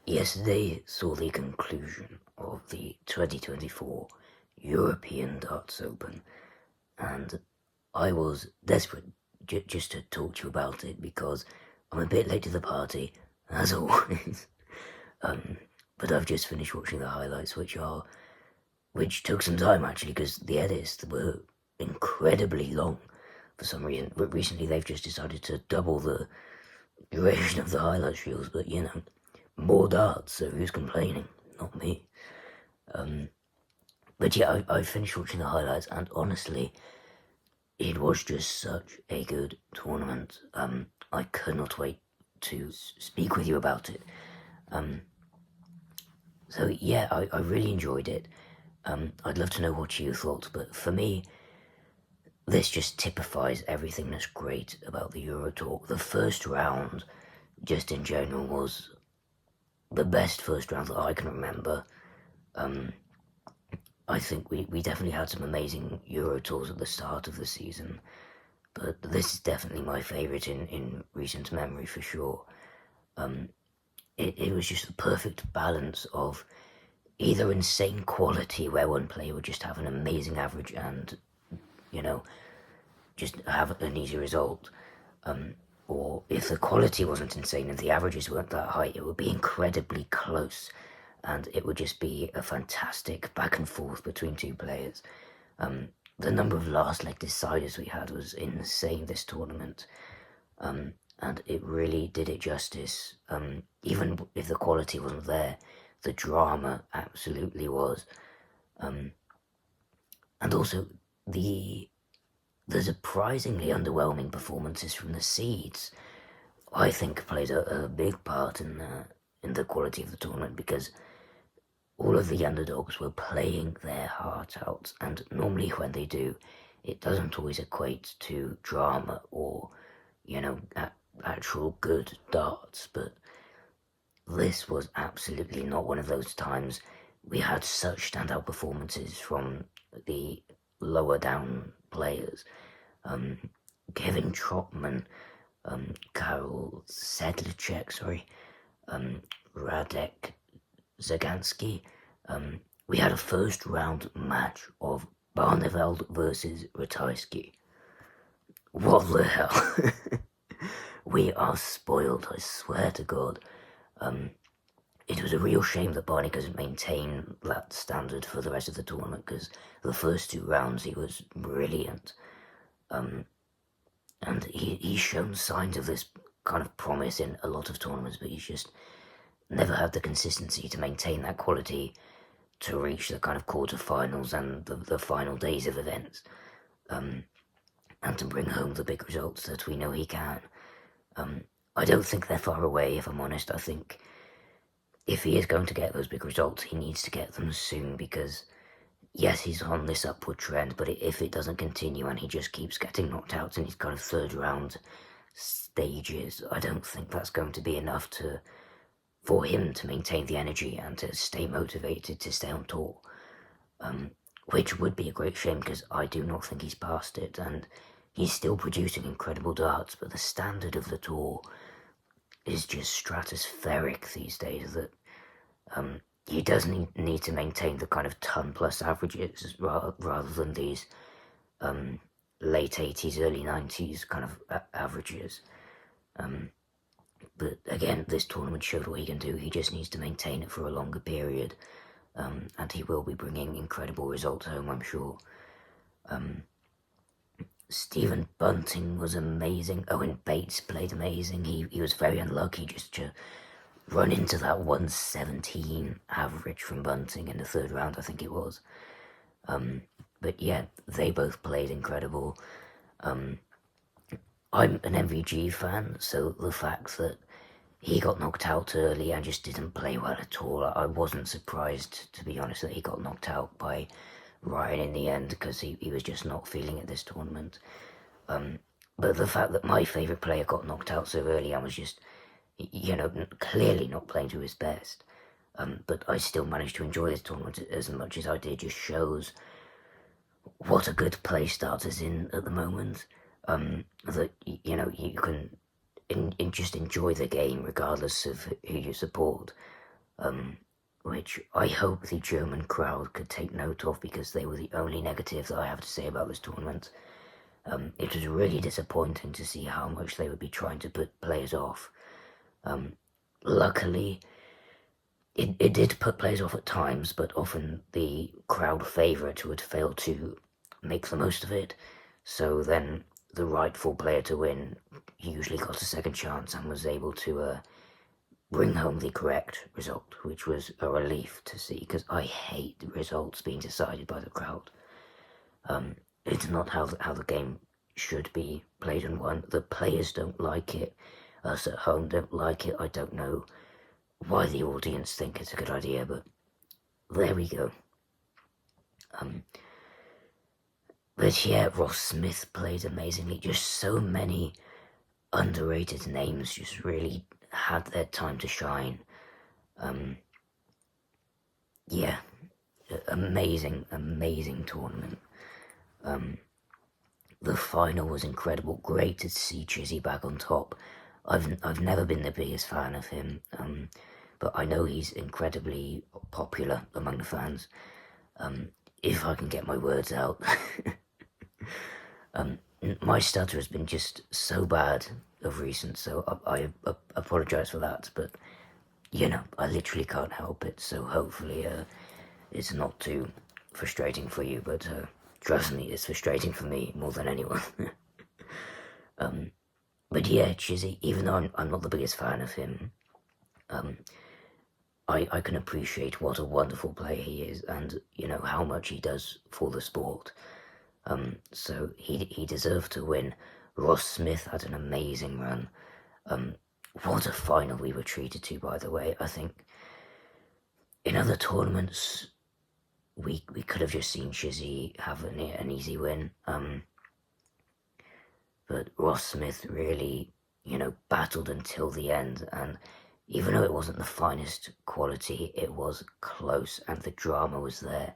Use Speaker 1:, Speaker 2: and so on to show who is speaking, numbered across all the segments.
Speaker 1: Yesterday saw the conclusion of the 2024 European Darts Open, and I was desperate just to talk to you about it because I'm a bit late to the party, as always. um, but I've just finished watching the highlights, which took some time actually because the edits were incredibly long for some reason. But recently they've just decided to double the duration of the highlights reels, but more darts, so who's complaining? Not me. But yeah, I finished watching the highlights, and honestly, it was just such a good tournament. I could not wait to speak with you about it. So yeah, I really enjoyed it. I'd love to know what you thought, but for me, this just typifies everything that's great about the Euro Tour. The first round, just in general, was the best first round that I can remember. I think we definitely had some amazing Euro tours at the start of the season, but this is definitely my favourite in recent memory for sure. It was just the perfect balance of either insane quality where one player would just have an amazing average and, you know, just have an easy result, or if the quality wasn't insane and the averages weren't that high, it would be incredibly close and it would just be a fantastic back and forth between two players. The number of last leg deciders we had was insane this tournament, and it really did it justice. Even if the quality wasn't there, the drama absolutely was, and also the surprisingly underwhelming performances from the seeds. I think played a big part in the quality of the tournament because all of the underdogs were playing their heart out, and normally when they do, it doesn't always equate to drama or, actual good darts, but this was absolutely not one of those times. We had such standout performances from the lower down players. Kevin Trotman, Karol Sedlacek, Radek Zagansky. We had a first round match of Barneveld versus Ratajski. What the hell? We are spoiled, I swear to God. It was a real shame that Barney couldn't maintain that standard for the rest of the tournament because the first two rounds he was brilliant. And he's shown signs of this kind of promise in a lot of tournaments, but he's just never had the consistency to maintain that quality to reach the kind of quarterfinals and the final days of events, and to bring home the big results that we know he can. I don't think they're far away, if I'm honest. I think if he is going to get those big results, he needs to get them soon because, yes, he's on this upward trend, but if it doesn't continue and he just keeps getting knocked out in his kind of third round stages, I don't think that's going to be enough for him to maintain the energy and to stay motivated to stay on tour, which would be a great shame because I do not think he's past it and he's still producing incredible darts, but the standard of the tour is just stratospheric these days that he does need to maintain the kind of ton plus averages rather than these late 80s, early 90s kind of averages. But again, this tournament showed what he can do. He just needs to maintain it for a longer period, and he will be bringing incredible results home, I'm sure. Stephen Bunting was amazing. Owen Bates played amazing. He was very unlucky just to run into that 117 average from Bunting in the third round, I think it was. But yeah, they both played incredible. I'm an MVG fan, so the fact that he got knocked out early and just didn't play well at all, I wasn't surprised, to be honest, that he got knocked out by Ryan in the end because he was just not feeling it this tournament. But the fact that my favourite player got knocked out so early and was just, clearly not playing to his best, but I still managed to enjoy this tournament as much as I did, just shows what a good place starters in at the moment. That, you can just enjoy the game regardless of who you support. which I hope the German crowd could take note of, because they were the only negative that I have to say about this tournament. It was really disappointing to see how much they would be trying to put players off. Luckily, it did put players off at times, but often the crowd favourite would fail to make the most of it, so then the rightful player to win usually got a second chance and was able to bring home the correct result, which was a relief to see, because I hate the results being decided by the crowd. It's not how the game should be played and won. The players don't like it. Us at home don't like it. I don't know why the audience think it's a good idea, but there we go. But yeah, Ross Smith played amazingly. Just so many underrated names just really had their time to shine. Yeah, amazing tournament. The final was incredible. Great to see Chizzy back on top. I've never been the biggest fan of him, but I know he's incredibly popular among the fans. If I can get my words out. My stutter has been just so bad of recent, so I apologise for that, but I literally can't help it, so hopefully it's not too frustrating for you, but trust me, it's frustrating for me more than anyone. But yeah, Chizzy, even though I'm not the biggest fan of him, I can appreciate what a wonderful player he is, and how much he does for the sport. So he deserved to win. Ross Smith had an amazing run. What a final we were treated to, by the way. I think in other tournaments we could have just seen Chizzy have an easy win. But Ross Smith really, battled until the end, and even though it wasn't the finest quality, it was close and the drama was there.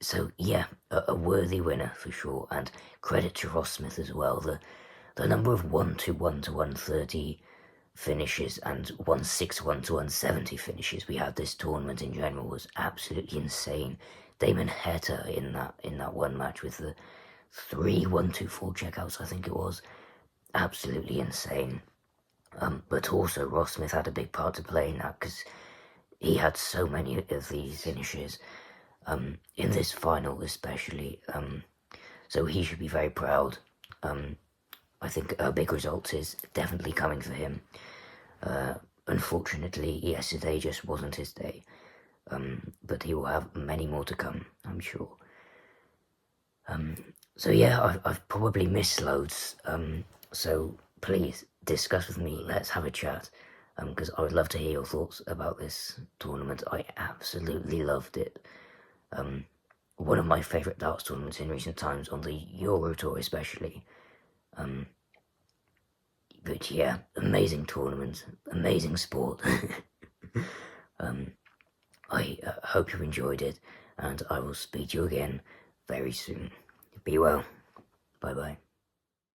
Speaker 1: So yeah, a worthy winner for sure, and credit to Ross Smith as well. The number of 1-1 to 130 finishes and 161 to 170 finishes we had this tournament in general was absolutely insane. Damon Heta in that one match with the 3-1-2-4 checkouts, I think it was, absolutely insane. But also Ross Smith had a big part to play in that, because he had so many of these finishes. In this final especially, so he should be very proud. I think a big result is definitely coming for him. Unfortunately, yesterday just wasn't his day, but he will have many more to come, I'm sure. So yeah, I've probably missed loads, so please discuss with me, let's have a chat, because I would love to hear your thoughts about this tournament. I absolutely loved it. One of my favourite darts tournaments in recent times, on the Euro Tour especially. But yeah, amazing tournament, amazing sport. I hope you enjoyed it, and I will speak to you again very soon. Be well. Bye bye.